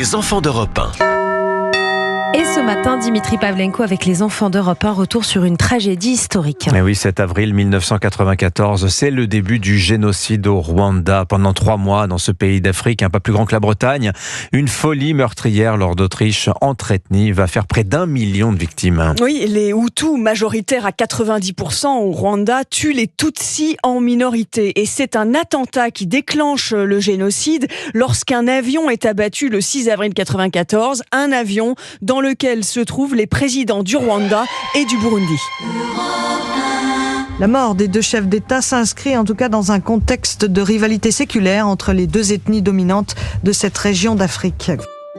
Les enfants d'Europe 1. Et ce matin, Dimitri Pavlenko avec les enfants d'Europe 1, retour sur une tragédie historique. Et oui, 7 avril 1994, c'est le début du génocide au Rwanda. Pendant 3 mois, dans ce pays d'Afrique, pas plus grand que la Bretagne, une folie meurtrière lors d'Autriche entre ethnies va faire près d'1 million de victimes. Oui, les Hutus, majoritaires à 90% au Rwanda, tuent les Tutsis en minorité. Et c'est un attentat qui déclenche le génocide lorsqu'un avion est abattu le 6 avril 1994. Un avion dans lequel se trouvent les présidents du Rwanda et du Burundi. La mort des 2 chefs d'État s'inscrit en tout cas dans un contexte de rivalité séculaire entre les 2 ethnies dominantes de cette région d'Afrique.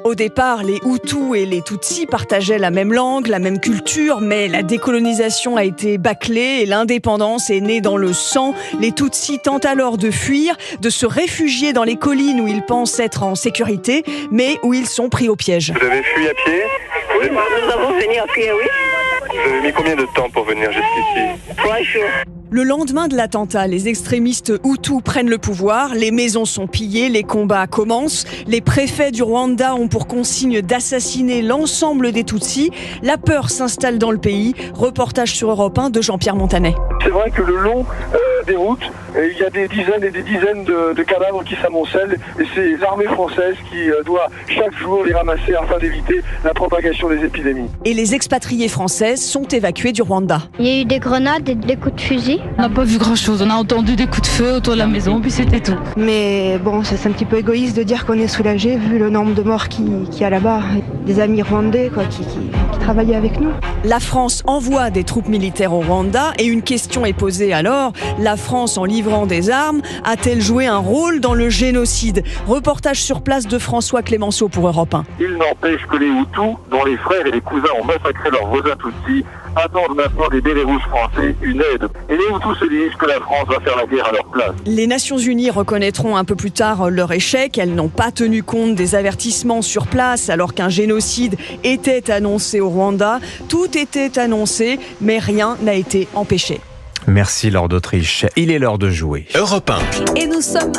Au départ, les Hutus et les Tutsis partageaient la même langue, la même culture, mais la décolonisation a été bâclée et l'indépendance est née dans le sang. Les Tutsis tentent alors de fuir, de se réfugier dans les collines où ils pensent être en sécurité, mais où ils sont pris au piège. Vous avez fui à pied? Oui, nous avons venu à pied, oui. Vous avez mis combien de temps pour venir jusqu'ici? 3 jours. Le lendemain de l'attentat, les extrémistes Hutus prennent le pouvoir, les maisons sont pillées, les combats commencent. Les préfets du Rwanda ont pour consigne d'assassiner l'ensemble des Tutsis. La peur s'installe dans le pays. Reportage sur Europe 1 de Jean-Pierre Montanet. C'est vrai que le long des routes, il y a des dizaines et des dizaines de cadavres qui s'amoncellent et c'est l'armée française qui doit chaque jour les ramasser afin d'éviter la propagation des épidémies. Et les expatriés françaises sont évacués du Rwanda. Il y a eu des grenades et des coups de fusil. On n'a pas vu grand-chose, on a entendu des coups de feu autour de la maison, puis c'était tout. Mais bon, c'est un petit peu égoïste de dire qu'on est soulagé vu le nombre de morts qu'il y a là-bas. Des amis rwandais qui travaillaient avec nous. La France envoie des troupes militaires au Rwanda et une question est posée alors. La France, en livrant des armes, a-t-elle joué un rôle dans le génocide? Reportage sur place de François Clémenceau pour Europe 1. Il n'empêche que les Hutus, dont les frères et les cousins ont massacré leurs voisins Tutsis, attendent maintenant des bérets rouges français une aide. Et les Hutus se disent que la France va faire la guerre à leur place. Les Nations Unies reconnaîtront un peu plus tard leur échec. Elles n'ont pas tenu compte des avertissements sur place alors qu'un génocide était annoncé au Rwanda. Tout était annoncé, mais rien n'a été empêché. Merci Lord d'Autriche. Il est l'heure de jouer. Europe 1. Et nous sommes